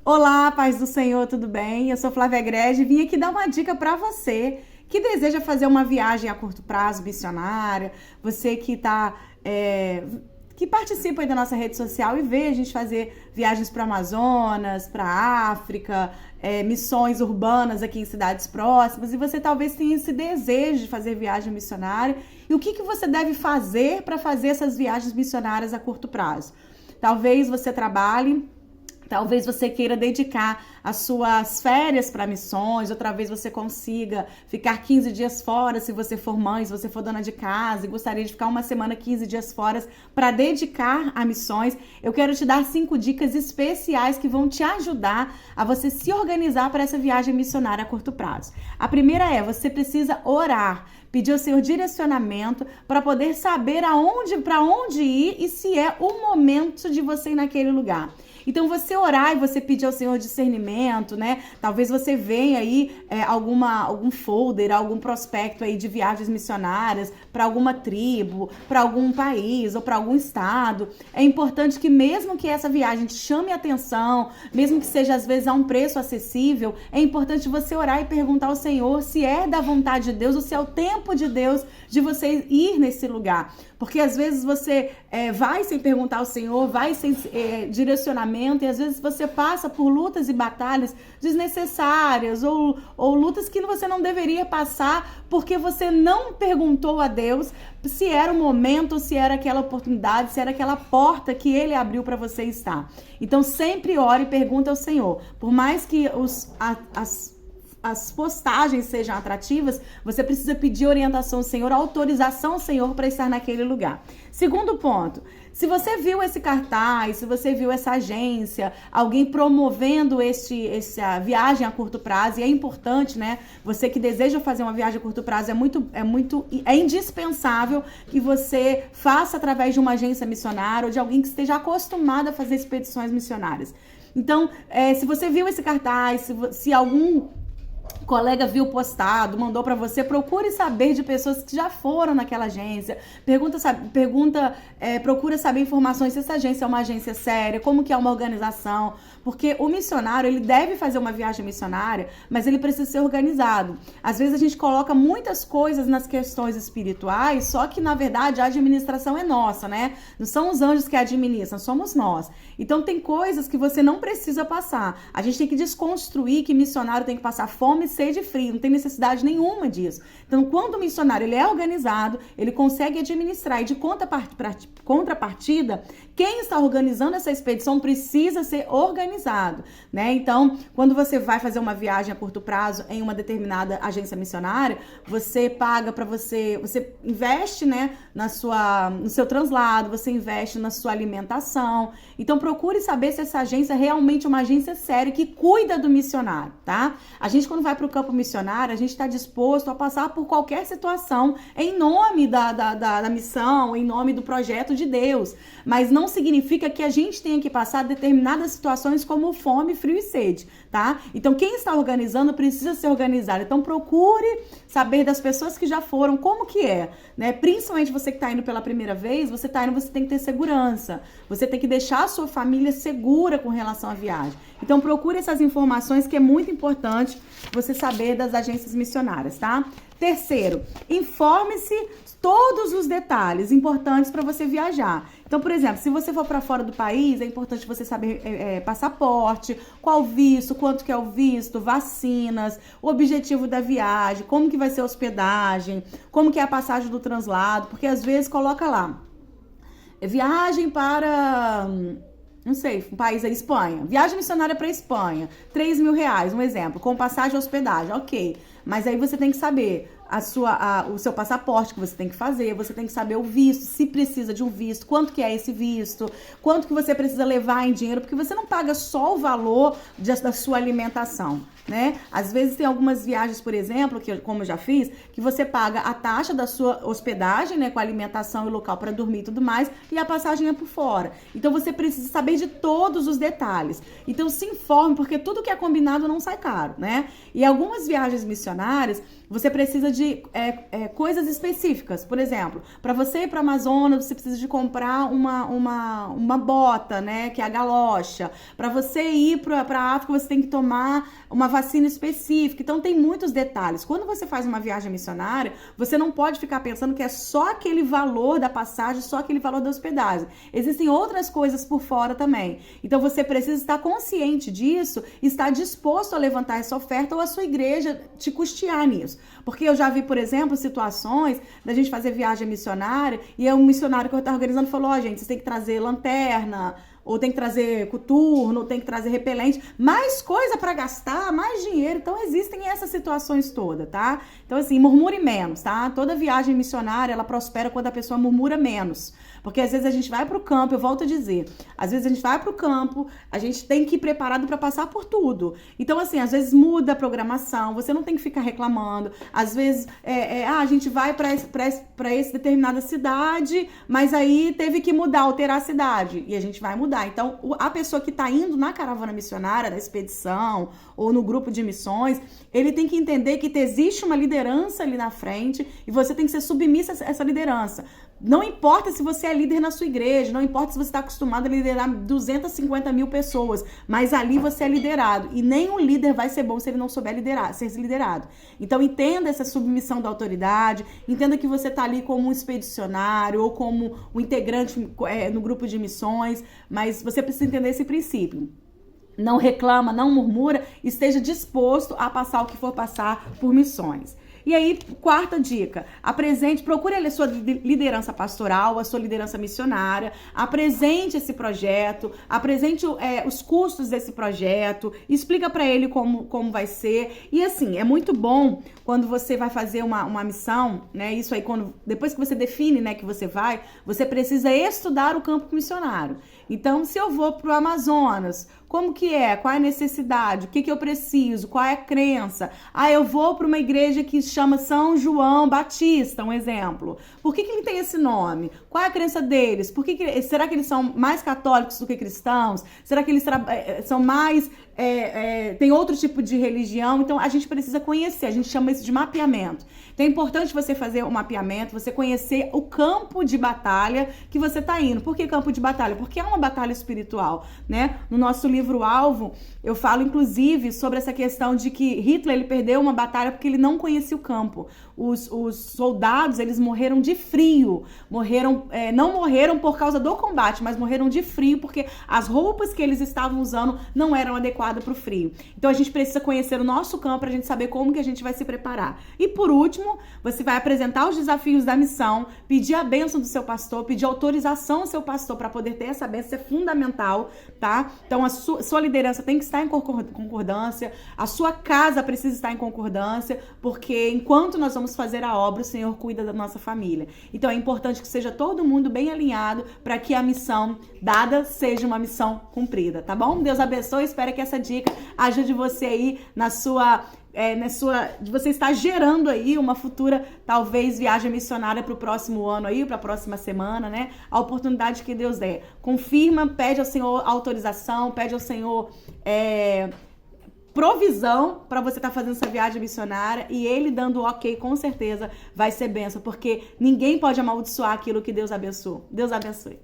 Olá, paz do Senhor, tudo bem? Eu sou Flávia Grede e vim aqui dar uma dica para você que deseja fazer uma viagem a curto prazo missionária, você que participa aí da nossa rede social e vê a gente fazer viagens para o Amazonas, para a África, missões urbanas aqui em cidades próximas, e você talvez tenha esse desejo de fazer viagem missionária. E o que você deve fazer para fazer essas viagens missionárias a curto prazo? Talvez você trabalhe. Talvez você queira dedicar as suas férias para missões, outra vez você consiga ficar 15 dias fora se você for mãe, se você for dona de casa e gostaria de ficar uma semana, 15 dias fora para dedicar a missões. Eu quero te dar 5 dicas especiais que vão te ajudar a você se organizar para essa viagem missionária a curto prazo. A primeira você precisa orar. Pedir o seu direcionamento para poder saber para onde ir e se é o momento de você ir naquele lugar. Então você orar e você pedir ao Senhor discernimento, né? Talvez você venha aí algum folder, algum prospecto aí de viagens missionárias para alguma tribo, para algum país ou para algum estado. É importante que mesmo que essa viagem te chame a atenção, mesmo que seja às vezes a um preço acessível, é importante você orar e perguntar ao Senhor se é da vontade de Deus ou se é o tempo de Deus de você ir nesse lugar. Porque às vezes você vai sem perguntar ao Senhor, vai sem direcionamento, e às vezes você passa por lutas e batalhas desnecessárias ou lutas que você não deveria passar porque você não perguntou a Deus se era o momento, se era aquela oportunidade, se era aquela porta que Ele abriu para você estar. Então sempre ore e pergunta ao Senhor. Por mais que as postagens sejam atrativas, você precisa pedir orientação ao Senhor, autorização ao Senhor para estar naquele lugar. Segundo ponto, se você viu esse cartaz, se você viu essa agência, alguém promovendo essa viagem a curto prazo, e é importante, né? Você que deseja fazer uma viagem a curto prazo, é indispensável que você faça através de uma agência missionária ou de alguém que esteja acostumado a fazer expedições missionárias. Então, se você viu esse cartaz, se algum colega viu postado, mandou para você, procure saber de pessoas que já foram naquela agência, procura saber informações se essa agência é uma agência séria, como que é uma organização, porque o missionário, ele deve fazer uma viagem missionária, mas ele precisa ser organizado. Às vezes a gente coloca muitas coisas nas questões espirituais, só que na verdade a administração é nossa, né? Não são os anjos que administram, somos nós. Então tem coisas que você não precisa passar. A gente tem que desconstruir que missionário tem que passar fome, sede e frio, não tem necessidade nenhuma disso. Então, quando o missionário ele é organizado, ele consegue administrar, e de contrapartida, quem está organizando essa expedição precisa ser organizado, né? Então, quando você vai fazer uma viagem a curto prazo em uma determinada agência missionária, você paga para você investe, né, no seu translado, você investe na sua alimentação. Então, procure saber se essa agência é realmente uma agência séria que cuida do missionário, tá? A gente, quando vai para o campo missionário, a gente está disposto a passar por qualquer situação em nome da missão, em nome do projeto de Deus. Mas não significa que a gente tenha que passar determinadas situações como fome, frio e sede, tá? Então, quem está organizando precisa ser organizado. Então, procure saber das pessoas que já foram, como que é, né? Principalmente você que está indo pela primeira vez, você tem que ter segurança. Você tem que deixar a sua família segura com relação à viagem. Então, procure essas informações, que é muito importante você saber das agências missionárias, tá? Terceiro, informe-se todos os detalhes importantes para você viajar. Então, por exemplo, se você for para fora do país, é importante você saber passaporte, qual visto, quanto que é o visto, vacinas, o objetivo da viagem, como que vai ser a hospedagem, como que é a passagem do translado, porque às vezes coloca lá, viagem para... não sei, um país aí, Espanha. Viagem missionária para Espanha, R$3.000, um exemplo, com passagem e hospedagem, ok. Mas aí você tem que saber o seu passaporte que você tem que fazer, você tem que saber o visto, se precisa de um visto, quanto que é esse visto, quanto que você precisa levar em dinheiro, porque você não paga só o valor da sua alimentação, né? Às vezes tem algumas viagens, por exemplo, como eu já fiz, que você paga a taxa da sua hospedagem, né, com a alimentação e local para dormir e tudo mais, e a passagem é por fora. Então você precisa saber de todos os detalhes. Então se informe, porque tudo que é combinado não sai caro, né? E algumas viagens missionárias, você precisa de coisas específicas. Por exemplo, para você ir para Amazonas, você precisa de comprar uma bota, né, que é a galocha. Para você ir para a África, você tem que tomar uma vacina específica. Então, tem muitos detalhes. Quando você faz uma viagem missionária, você não pode ficar pensando que é só aquele valor da passagem, só aquele valor da hospedagem. Existem outras coisas por fora também. Então, você precisa estar consciente disso e estar disposto a levantar essa oferta ou a sua igreja te custear nisso. Porque eu já vi, por exemplo, situações da gente fazer viagem missionária e um missionário que eu estava organizando falou, gente, vocês têm que trazer lanterna, ou tem que trazer coturno, ou tem que trazer repelente, mais coisa para gastar, mais dinheiro. Então, existem essas situações todas, tá? Então, assim, murmure menos, tá? Toda viagem missionária, ela prospera quando a pessoa murmura menos. Porque às vezes a gente vai pro campo, eu volto a dizer, às vezes a gente vai pro campo, a gente tem que ir preparado para passar por tudo. Então, assim, às vezes muda a programação, você não tem que ficar reclamando. Às vezes, a gente vai para essa determinada cidade, mas aí teve que mudar, alterar a cidade. E a gente vai mudar. Então, a pessoa que está indo na caravana missionária, na expedição ou no grupo de missões, ele tem que entender que existe uma liderança ali na frente e você tem que ser submissa a essa liderança. Não importa se você é líder na sua igreja, não importa se você está acostumado a liderar 250 mil pessoas, mas ali você é liderado. E nenhum líder vai ser bom se ele não souber ser liderado. Então, entenda essa submissão da autoridade, entenda que você está ali como um expedicionário ou como um integrante no grupo de missões, mas você precisa entender esse princípio. Não reclama, não murmura, esteja disposto a passar o que for passar por missões. E aí, quarta dica, procure a sua liderança pastoral, a sua liderança missionária, apresente esse projeto, apresente os custos desse projeto, explica para ele como vai ser. E assim, é muito bom quando você vai fazer uma missão, né? Isso aí, depois que você define, né, que você precisa estudar o campo missionário. Então, se eu vou para o Amazonas, como que é? Qual é a necessidade? O que eu preciso? Qual é a crença? Eu vou para uma igreja que chama São João Batista, um exemplo. Por que ele tem esse nome? Qual é a crença deles? Será que eles são mais católicos do que cristãos? Será que eles são mais... tem outro tipo de religião? Então, a gente precisa conhecer. A gente chama isso de mapeamento. Então, é importante você fazer o mapeamento, você conhecer o campo de batalha que você está indo. Por que campo de batalha? Porque é uma batalha espiritual, né? No nosso livro Alvo, eu falo, inclusive, sobre essa questão de que Hitler, ele perdeu uma batalha porque ele não conhecia o campo. Os soldados, eles morreram de frio. Não morreram por causa do combate, mas morreram de frio porque as roupas que eles estavam usando não eram adequadas para o frio. Então, a gente precisa conhecer o nosso campo para a gente saber como que a gente vai se preparar. E, por último, você vai apresentar os desafios da missão, pedir a bênção do seu pastor, pedir autorização ao seu pastor para poder ter essa bênção, isso é fundamental, tá? Então, a sua liderança tem que estar em concordância, a sua casa precisa estar em concordância, porque enquanto nós vamos fazer a obra, o Senhor cuida da nossa família. Então, é importante que seja todo mundo bem alinhado para que a missão dada seja uma missão cumprida, tá bom? Deus abençoe, espero que essa dica ajude você aí de você estar gerando aí uma futura, talvez, viagem missionária para o próximo ano aí, para a próxima semana, né? A oportunidade que Deus der. Confirma, pede ao Senhor autorização, pede ao Senhor provisão para você estar fazendo essa viagem missionária e Ele dando ok, com certeza vai ser bênção, porque ninguém pode amaldiçoar aquilo que Deus abençoou. Deus abençoe.